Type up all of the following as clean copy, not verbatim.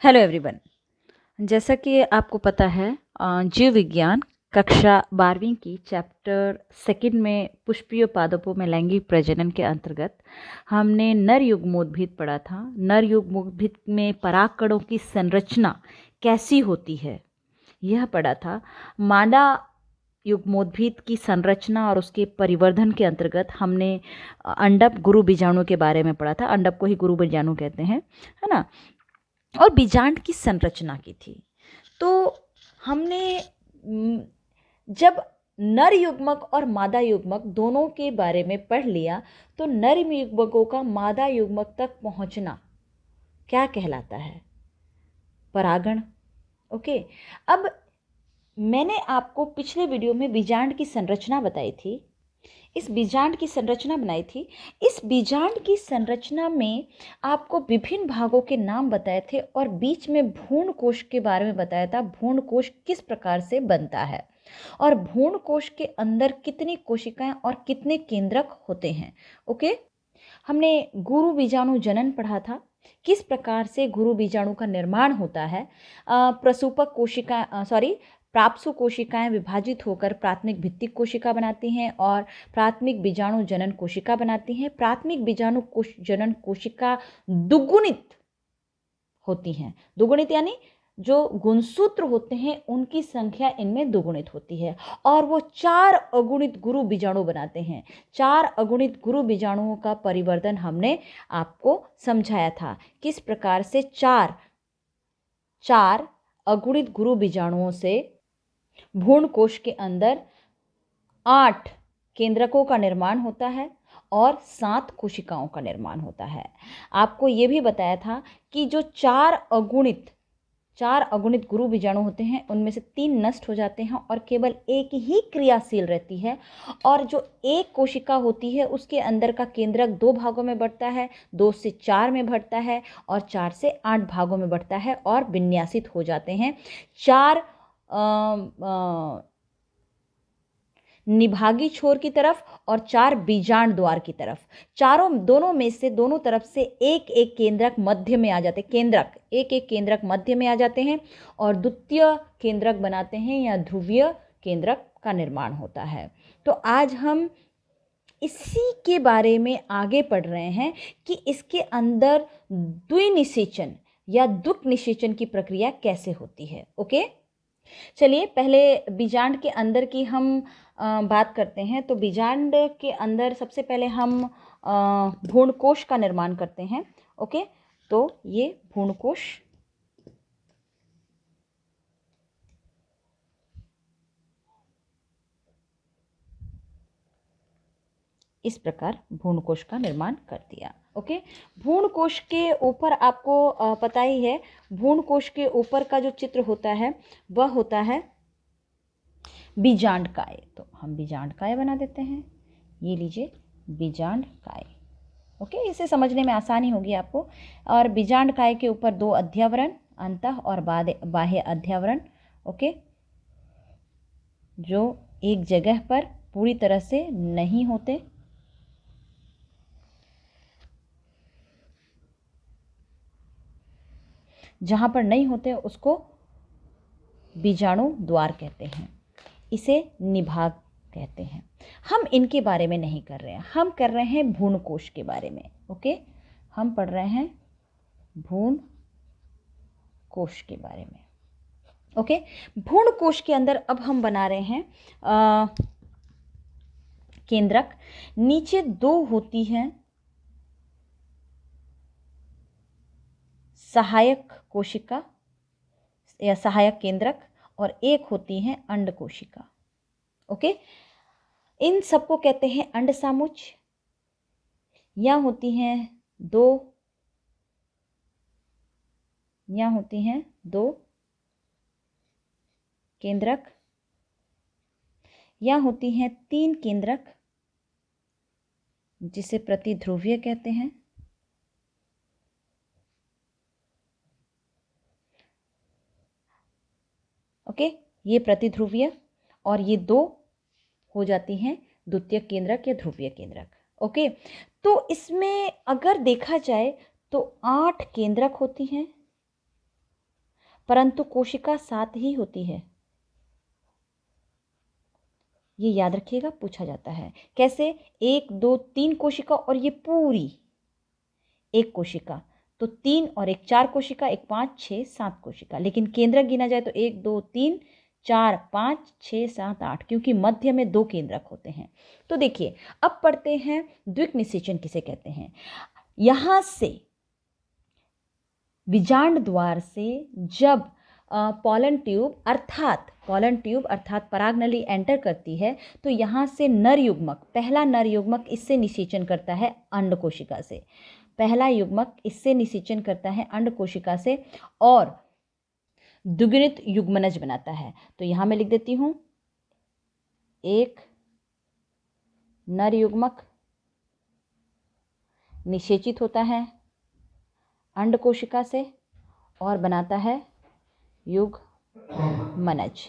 Hello everyone. जैसा कि आपको पता है, जीव विज्ञान कक्षा 12वीं की चैप्टर सेकंड में पुष्पीय पादपों में लैंगिक प्रजनन के अंतर्गत हमने नर युग्मोद्भिद पढ़ा था। नर युग्मोद्भिद में परागकणों की संरचना कैसी होती है यह पढ़ा था। मादा युग्मोद्भिद की संरचना और उसके परिवर्धन के अंतर्गत हमने अंडक गुरु बीजाणु के बारे में पढ़ा था। अंडक को ही गुरु बीजाणु कहते हैं, है ना। और बीजांड की संरचना की थी। तो हमने जब नर युग्मक और मादा युग्मक दोनों के बारे में पढ़ लिया तो नर युग्मकों का मादा युग्मक तक पहुंचना क्या कहलाता है? परागण। ओके। अब मैंने आपको पिछले वीडियो में बीजांड की संरचना बताई थी। इस बीजांड की संरचना बनाई थी। इस बीजांड की संरचना में आपको विभिन्न भागों के नाम बताए थे और बीच में भ्रूण कोश के बारे में बताया था। भ्रूण कोश किस प्रकार से बनता है और भ्रूण कोश के अंदर कितनी कोशिकाएं और कितने केंद्रक होते हैं। ओके। हमने गुरु बीजाणु जनन पढ़ा था, किस प्रकार से गुरु बीजाणु का निर्माण होता है। प्रसूपक कोशिका प्राप्सु कोशिकाएं विभाजित होकर प्राथमिक भित्तिक कोशिका बनाती हैं और प्राथमिक बीजाणु जनन कोशिका बनाती हैं। प्राथमिक बीजाणु जनन कोशिका दुगुणित होती हैं। दुगुणित यानी जो गुणसूत्र होते हैं उनकी संख्या इनमें दुगुणित होती है और वो 4 अगुणित गुरु बीजाणु बनाते हैं। 4 अगुणित गुरु बीजाणुओं का परिवर्धन हमने आपको समझाया था, किस प्रकार से चार अगुणित गुरु बीजाणुओं से भ्रूण कोश के अंदर 8 केंद्रकों का निर्माण होता है और 7 कोशिकाओं का निर्माण होता है। आपको ये भी बताया था कि जो 4 अगुणित गुरु बीजाणु होते हैं उनमें से 3 नष्ट हो जाते हैं और केवल एक ही क्रियाशील रहती है। और जो एक कोशिका होती है उसके अंदर का केंद्रक 2 भागों में बढ़ता है, 2 से 4 में बढ़ता है और 4 से 8 भागों में बढ़ता है और विन्यासित हो जाते हैं 4 निभागी छोर की तरफ और 4 बीजांड द्वार की तरफ। दोनों तरफ से एक एक केंद्रक मध्य में आ जाते हैं और द्वितीय केंद्रक बनाते हैं या ध्रुवीय केंद्रक का निर्माण होता है। तो आज हम इसी के बारे में आगे पढ़ रहे हैं कि इसके अंदर द्विनिषेचन या दुक निषेचन की प्रक्रिया कैसे होती है। ओके, चलिए पहले बीजांड के अंदर की हम बात करते हैं। तो बीजांड के अंदर सबसे पहले हम भ्रूणकोश का निर्माण करते हैं। ओके, तो ये भ्रूणकोश इस प्रकार भ्रूणकोश का निर्माण कर दिया। ओके, भ्रूणकोश के ऊपर आपको पता ही है, भ्रूणकोश के ऊपर का जो चित्र होता है वह होता है बीजांडकाय। तो हम बीजांडकाय बना देते हैं। ये लीजिए बीजांडकाय। ओके, इसे समझने में आसानी होगी आपको। और बीजांडकाय के ऊपर 2 अध्यावरण, अंतः और बाह्य अध्यावरण, ओके, जो एक जगह पर पूरी तरह से नहीं होते। जहां पर नहीं होते उसको बीजाणु द्वार कहते हैं, इसे निभाग कहते हैं। हम इनके बारे में नहीं कर रहे हैं, हम कर रहे हैं भ्रूणकोश के बारे में। ओके, हम पढ़ रहे हैं भ्रूणकोश के बारे में। ओके, भ्रूणकोश के अंदर अब हम बना रहे हैं केंद्रक। नीचे 2 होती हैं सहायक कोशिका या सहायक केंद्रक और 1 होती है अंड कोशिका। ओके, इन सबको कहते हैं अंड सामुच। यहाँ होती हैं 2 केंद्रक, यहाँ होती हैं 3 केंद्रक जिसे प्रतिध्रुवीय कहते हैं। ओके, ये प्रतिध्रुवीय और ये 2 हो जाती हैं द्वितीयक केंद्रक या ध्रुवीय केंद्रक। ओके, तो इसमें अगर देखा जाए तो 8 केंद्रक होती हैं परंतु कोशिका 7 ही होती है। ये याद रखिएगा, पूछा जाता है। कैसे? 1 2 3 कोशिका और ये पूरी एक कोशिका, तो 3 और 1 4 कोशिका, 1 5 6 7 कोशिका। लेकिन केंद्रक गिना जाए तो 1 2 3 4 5 6 7 8, क्योंकि मध्य में 2 केंद्रक होते हैं। तो देखिए, अब पढ़ते हैं द्विक निषेचन किसे कहते हैं। यहां से बीजांड द्वार से जब पॉलन ट्यूब अर्थात परागनली एंटर करती है, तो यहाँ से नर युग्मक, पहला नर युग्मक इससे निषेचन करता है अंड कोशिका से। पहला युग्मक इससे निषेचन करता है अंड कोशिका से और द्विगुणित युग्मनज बनाता है। तो यहाँ मैं लिख देती हूँ, एक नर युग्मक निषेचित होता है अंड कोशिका से और बनाता है युग्मनज।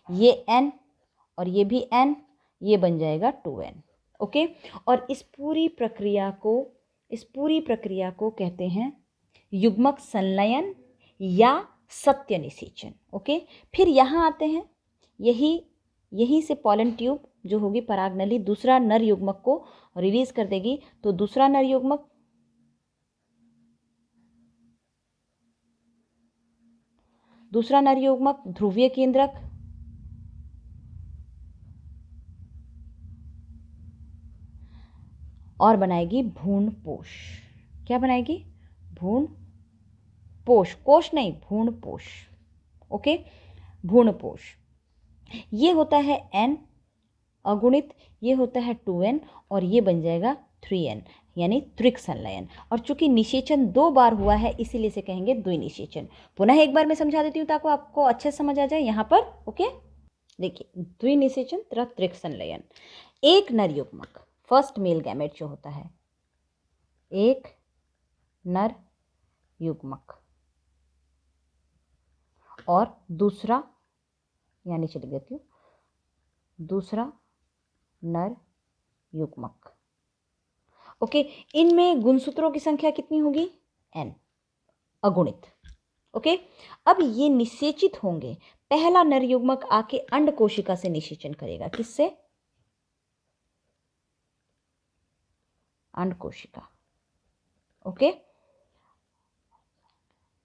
ये N और ये भी N, ये बन जाएगा 2N। ओके, और इस पूरी प्रक्रिया को कहते हैं युग्मक संलयन या सत्य निषेचन। ओके, फिर यहाँ आते हैं, यही से पॉलन ट्यूब जो होगी परागनली दूसरा नर युग्मक को रिलीज कर देगी। तो दूसरा नर युग्मक ध्रुवीय केंद्रक और बनाएगी भ्रूणपोष। क्या बनाएगी? भ्रूणपोष, कोष नहीं, भ्रूणपोष। ओके, भ्रूणपोष। ये होता है N अगुणित, ये होता है 2N और ये बन जाएगा 3N, यानी त्रिक संलयन। और चूंकि निषेचन 2 बार हुआ है इसीलिए इसे कहेंगे द्विनिषेचन। पुनः एक बार मैं समझा देती हूँ ताकि आपको अच्छे से समझ आ जाए यहाँ पर। ओके, देखिए, द्विनिषेचन तथा त्रिक संलयन। एक नर युग्मक, फर्स्ट मेल गैमेट जो होता है, एक नर युग्मक और दूसरा, यानी चली देती हूँ, दूसरा नर युग्मक। ओके, इनमें गुणसूत्रों की संख्या कितनी होगी? N अगुणित। ओके, अब ये निषेचित होंगे। पहला नर युग्मक आके अंड कोशिका से निषेचन करेगा। किससे? अंड कोशिका। ओके,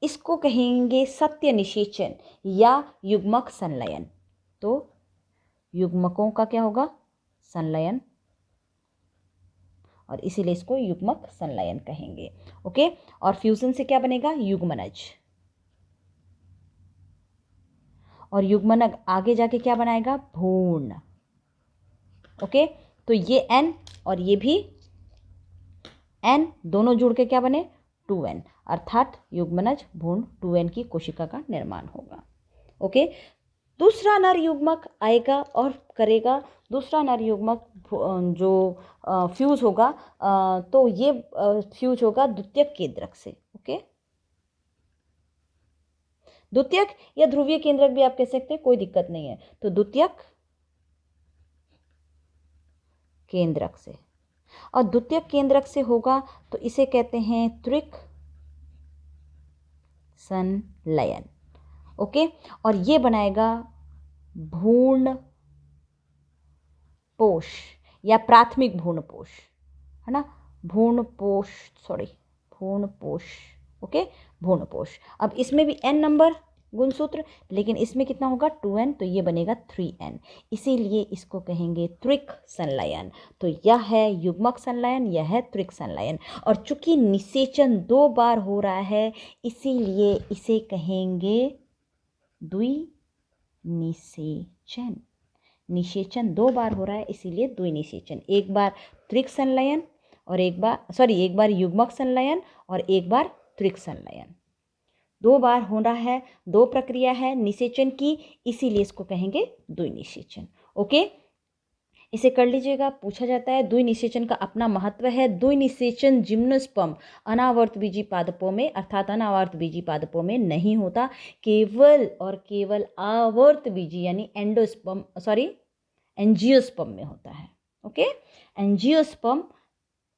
इसको कहेंगे सत्य निषेचन या युग्मक संलयन। तो युग्मकों का क्या होगा? संलयन, और इसीलिए इसको युग्मक संलयन कहेंगे। ओके, और फ्यूजन से क्या बनेगा? युग्मनज। और युग्मनज आगे जाके क्या बनाएगा? भ्रूण। ओके, तो ये N और ये भी N दोनों जुड़ के क्या बने? 2N, अर्थात युग्मनज भ्रूण 2N की कोशिका का निर्माण होगा। ओके, दूसरा नर युग्मक आएगा और करेगा, दूसरा नर युग्मक जो फ्यूज होगा, तो ये फ्यूज होगा द्वितीयक केंद्रक से। ओके, द्वितीयक या ध्रुवीय केंद्रक भी आप कह सकते हैं, कोई दिक्कत नहीं है। तो द्वितीयक केंद्रक से, और द्वितीयक केंद्रक से होगा तो इसे कहते हैं त्रिक संलयन। ओके, और ये बनाएगा भ्रूणपोष या प्राथमिक भ्रूणपोष, है ना? भ्रूणपोष। ओके, भ्रूणपोष। अब इसमें भी N नंबर गुणसूत्र, लेकिन इसमें कितना होगा? 2N, तो ये बनेगा 3N, इसीलिए इसको कहेंगे त्रिक संलयन। तो यह है युग्मक संलयन, यह है त्रिक संलयन। और चूंकि निषेचन 2 बार हो रहा है इसीलिए इसे कहेंगे द्विनिषेचन। निषेचन 2 बार हो रहा है इसीलिए द्विनिषेचन। एक बार त्रिक संलयन और एक बार युग्मक संलयन और एक बार त्रिक संलयन। 2 बार हो रहा है, 2 प्रक्रिया है निषेचन की, इसीलिए इसको कहेंगे द्विनिषेचन। ओके, इसे कर लीजिएगा, पूछा जाता है। द्विनिषेचन का अपना महत्व है। द्विनिषेचन जिम्नोस्पर्म अनावर्त बीजी पादपों में, अर्थात अनावर्त बीजी पादपों में नहीं होता, केवल और केवल आवर्त बीजी यानी एंजियोस्पर्म में होता है। ओके, एंजियोस्पर्म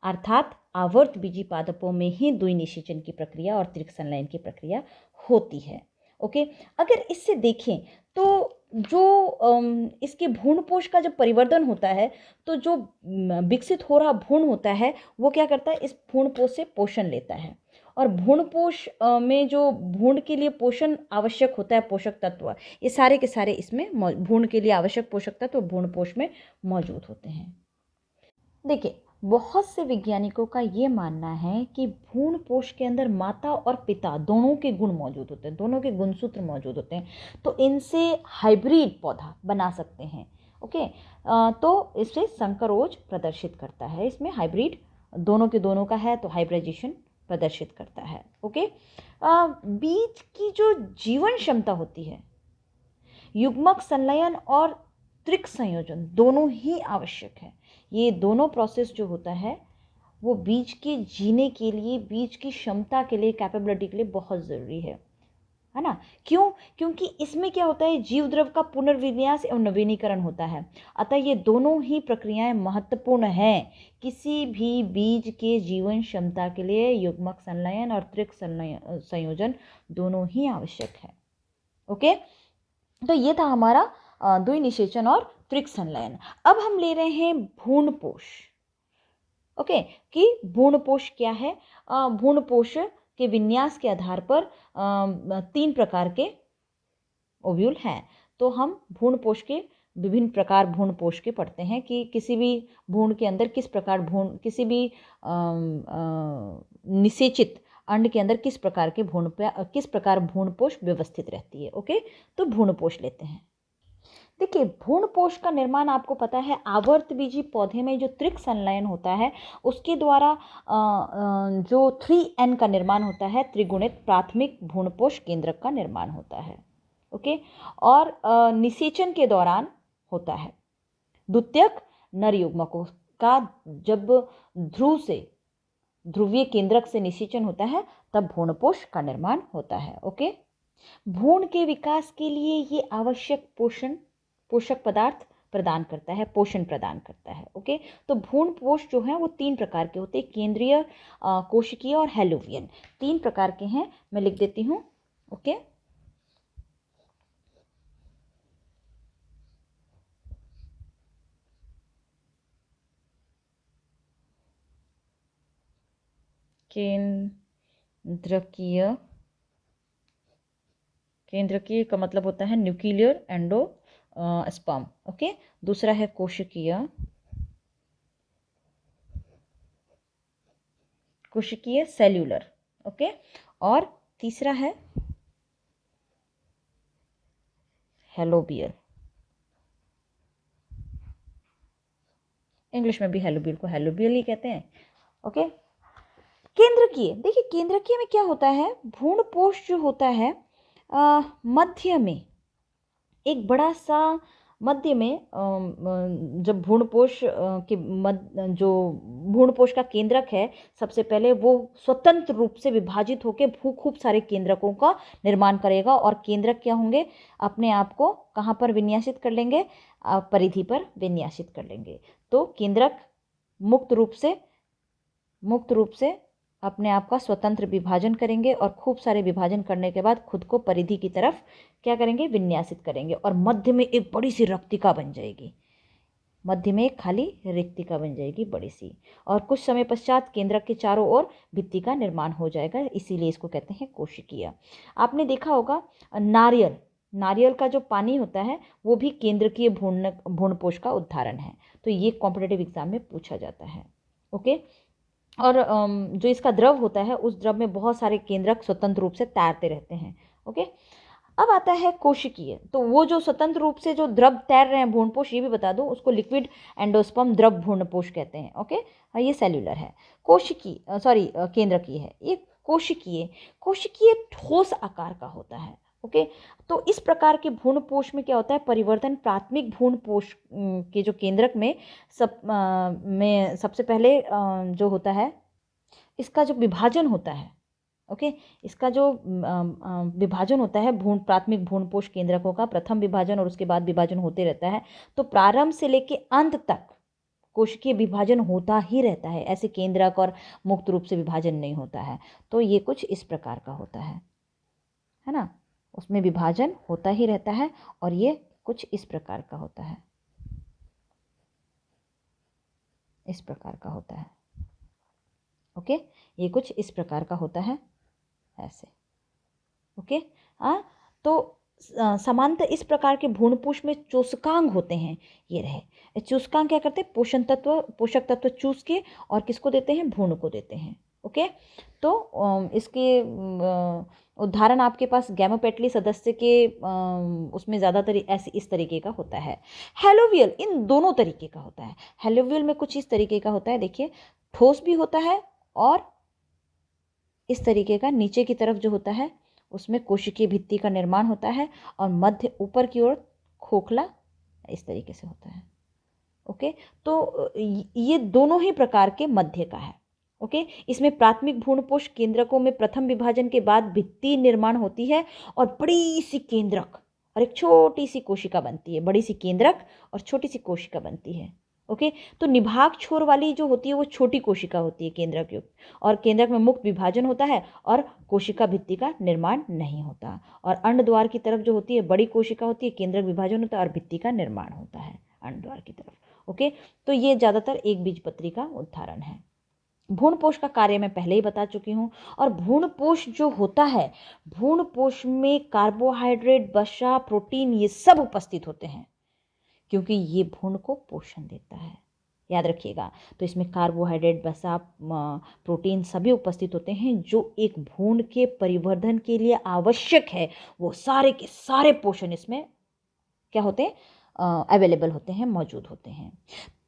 अर्थात आवर्त बीजी पादपों में ही द्विनिषेचन की प्रक्रिया और त्रिक संलयन की प्रक्रिया होती है। ओके, अगर इससे देखें तो जो इसके भ्रूणपोष का जब परिवर्तन होता है तो जो विकसित हो रहा भ्रूण होता है वो क्या करता है, इस भ्रूणपोष से पोषण लेता है। और भ्रूणपोष में जो भ्रूण के लिए पोषण आवश्यक होता है, पोषक तत्व, ये सारे के सारे इसमें भ्रूण के लिए आवश्यक पोषक तत्व भ्रूणपोष में मौजूद होते हैं। देखिए, बहुत से वैज्ञानिकों का ये मानना है कि भ्रूणपोष के अंदर माता और पिता दोनों के गुण मौजूद होते हैं, दोनों के गुणसूत्र मौजूद होते हैं, तो इनसे हाइब्रिड पौधा बना सकते हैं। ओके, तो इससे संकरोज प्रदर्शित करता है, इसमें हाइब्रिड दोनों के दोनों का है तो हाइब्रिडाइजेशन प्रदर्शित करता है। ओके, बीज की जो जीवन क्षमता होती है, युग्मक संलयन और त्रिक संयोजन दोनों ही आवश्यक है। ये दोनों प्रोसेस जो होता है वो बीज के जीने के लिए, बीज की क्षमता के लिए, कैपेबिलिटी के लिए बहुत ज़रूरी है ना। क्यों? क्योंकि इसमें क्या होता है, जीव द्रव का पुनर्विन्यास एवं नवीनीकरण होता है। अतः ये दोनों ही प्रक्रियाएं महत्वपूर्ण हैं किसी भी बीज के जीवन क्षमता के लिए। युग्मक संलयन और त्रिक संयोजन दोनों ही आवश्यक है। ओके, तो ये था हमारा द्विनिषेचन और त्रिक संलयन। अब हम ले रहे हैं भ्रूणपोष। ओके, कि भ्रूणपोष क्या है। भ्रूणपोष के विन्यास के आधार पर 3 प्रकार के ओव्यूल हैं। तो हम भ्रूणपोष के विभिन्न प्रकार भ्रूणपोष के पढ़ते हैं कि किसी भी भ्रूण के अंदर किस प्रकार किसी भी निषेचित अंड के अंदर किस प्रकार भ्रूणपोष व्यवस्थित रहती है। ओके, तो भ्रूणपोष लेते हैं। देखिए, भ्रूणपोष का निर्माण आपको पता है, आवर्तबीजी पौधे में जो त्रिक संलयन होता है उसके द्वारा जो 3N का निर्माण होता है, त्रिगुणित प्राथमिक भ्रूणपोष केंद्रक का निर्माण होता है। ओके, और निषेचन के दौरान होता है। द्वितीयक नर युग्मकों का जब ध्रुवीय केंद्रक से निषेचन होता है तब भ्रूणपोष का निर्माण होता है। ओके, भ्रूण के विकास के लिए ये आवश्यक पोषक पदार्थ प्रदान करता है, पोषण प्रदान करता है। ओके, तो भ्रूणपोष जो है वो 3 प्रकार के होते हैं, केंद्रीय, कोशिकीय और हेलोवियन। 3 प्रकार के हैं, मैं लिख देती हूँ। ओके, केंद्रकीय का मतलब होता है न्यूक्लियर एंडोस्पर्म। ओके, दूसरा है कोशिकीय सेल्यूलर। ओके, और तीसरा है हेलोबियल। इंग्लिश में भी हेलोबियल को हेलोबियल ही कहते हैं। ओके, केंद्रकीय, देखिए केंद्रकीय में क्या होता है, भ्रूणपोष जो होता है मध्य में एक बड़ा सा मध्य में जब भ्रूणपोष जो भ्रूणपोष का केंद्रक है, सबसे पहले वो स्वतंत्र रूप से विभाजित होकर खूब सारे केंद्रकों का निर्माण करेगा। और केंद्रक क्या होंगे, अपने आप को कहाँ पर विन्यासित कर लेंगे, परिधि पर विन्यासित कर लेंगे। तो केंद्रक मुक्त रूप से अपने आप का स्वतंत्र विभाजन करेंगे और खूब सारे विभाजन करने के बाद खुद को परिधि की तरफ क्या करेंगे, विन्यासित करेंगे। और मध्य में एक बड़ी सी रिक्तिका बन जाएगी, मध्य में एक खाली रिक्तिका बन जाएगी बड़ी सी, और कुछ समय पश्चात केंद्रक के चारों ओर भित्ति का निर्माण हो जाएगा, इसीलिए इसको कहते हैं कोशिकीय। आपने देखा होगा नारियल का जो पानी होता है वो भी केंद्रकीय भ्रूणपोष का उदाहरण है। तो ये कॉम्पिटिटिव एग्जाम में पूछा जाता है। ओके, और जो इसका द्रव होता है उस द्रव में बहुत सारे केंद्रक स्वतंत्र रूप से तैरते रहते हैं। ओके, अब आता है कोशिकीय। तो वो जो स्वतंत्र रूप से जो द्रव तैर रहे हैं भ्रूणपोष, ये भी बता दूं, उसको लिक्विड एंडोस्पर्म द्रव भ्रूणपोष कहते हैं। ओके, ये सेल्यूलर है। केंद्रकीय है। ये कोशिकीय ठोस आकार का होता है। ओके, तो इस प्रकार के भ्रूणपोष में क्या होता है, परिवर्तन प्राथमिक भ्रूणपोष के जो केंद्रक में सबसे पहले जो होता है, इसका जो विभाजन होता है, ओके, इसका जो विभाजन होता है प्राथमिक भ्रूणपोष केंद्रकों का, प्रथम विभाजन और उसके बाद विभाजन होते रहता है। तो प्रारंभ से लेके अंत तक कोशिकीय विभाजन होता ही रहता है, ऐसे केंद्रक और मुक्त रूप से विभाजन नहीं होता है। तो ये कुछ इस प्रकार का होता है ना। उसमें विभाजन होता ही रहता है और ये कुछ इस प्रकार का होता है, इस प्रकार का होता है। ओके, ये कुछ इस प्रकार का होता है, ऐसे। ओके, तो समानतः इस प्रकार के भ्रूणपोष में चूसकांग होते हैं। ये रहे चूसकांग, क्या करते हैं, पोषक तत्व चूस के और किसको देते हैं, भ्रूण को देते हैं। ओके, तो इसके उदाहरण आपके पास गैमेपेटली सदस्य के उसमें ज़्यादातर ऐसे इस तरीके का होता है। हेलोवियल इन दोनों तरीके का होता है। हेलोवियल में कुछ इस तरीके का होता है, देखिए, ठोस भी होता है और इस तरीके का नीचे की तरफ जो होता है उसमें कोशिकीय भित्ति का निर्माण होता है और मध्य ऊपर की ओर खोखला इस तरीके से होता है। ओके, तो ये दोनों ही प्रकार के मध्य का है। ओके, इसमें प्राथमिक भ्रूणपोष केंद्रकों में प्रथम विभाजन के बाद भित्ति निर्माण होती है और बड़ी सी केंद्रक और एक छोटी सी कोशिका बनती है। बड़ी सी केंद्रक और छोटी सी कोशिका बनती है। ओके, तो निभाग छोर वाली जो होती है वो छोटी कोशिका होती है केंद्रक युक्त, और केंद्रक में मुक्त विभाजन होता है और कोशिका भित्ति का निर्माण नहीं होता। और अंड द्वार की तरफ जो होती है बड़ी कोशिका होती है, केंद्रक विभाजन होता है और भित्ति का निर्माण होता है अंड द्वार की तरफ। ओके, तो ये ज़्यादातर एक बीजपत्री का उदाहरण है। भ्रूणपोष का कार्य मैं पहले ही बता चुकी हूँ। और भ्रूणपोष जो होता है, भ्रूणपोष में कार्बोहाइड्रेट, वसा, प्रोटीन ये सब उपस्थित होते हैं, क्योंकि ये भ्रूण को पोषण देता है। याद रखिएगा, तो इसमें कार्बोहाइड्रेट, वसा, प्रोटीन सभी उपस्थित होते हैं जो एक भ्रूण के परिवर्धन के लिए आवश्यक है। वो सारे के सारे पोषण इसमें क्या होते हैं, अवेलेबल होते हैं, मौजूद होते हैं।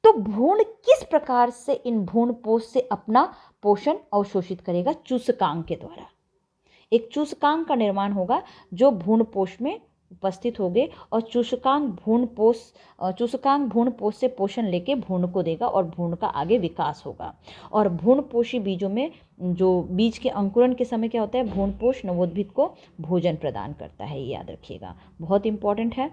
तो भ्रूण किस प्रकार से इन भ्रूणपोष से अपना पोषण अवशोषित करेगा, चूसकांग के द्वारा। एक चूसकांग का निर्माण होगा जो भ्रूणपोष में उपस्थित होंगे और चूसकांग भ्रूणपोष से पोषण लेके भ्रूण को देगा और भ्रूण का आगे विकास होगा। और भ्रूणपोषी बीजों में जो बीज के अंकुरण के समय क्या होता है, भ्रूणपोष नवोद्भिद को भोजन प्रदान करता है। ये याद रखिएगा, बहुत इंपॉर्टेंट है।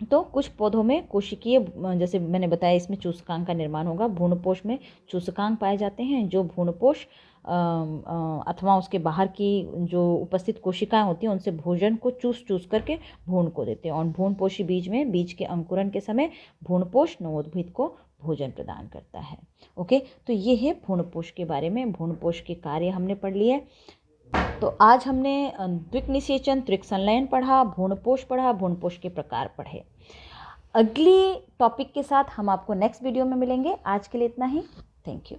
तो कुछ पौधों में कोशिकीय, जैसे मैंने बताया, इसमें चूसकांग का निर्माण होगा। भ्रूणपोष में चूसकांग पाए जाते हैं जो भ्रूणपोष अथवा उसके बाहर की जो उपस्थित कोशिकाएं होती हैं उनसे भोजन को चूस करके भ्रूण को देते हैं। और भ्रूणपोषी बीज में बीज के अंकुरण के समय भ्रूणपोष नवोद्भिद को भोजन प्रदान करता है। ओके, तो ये है भ्रूणपोष के बारे में। भ्रूणपोष के कार्य हमने पढ़ लिए। तो आज हमने द्विक निषेचन, त्वरित संलयन पढ़ा, भ्रूणपोष पढ़ा, भ्रूणपोष के प्रकार पढ़े। अगली टॉपिक के साथ हम आपको नेक्स्ट वीडियो में मिलेंगे। आज के लिए इतना ही। Thank you.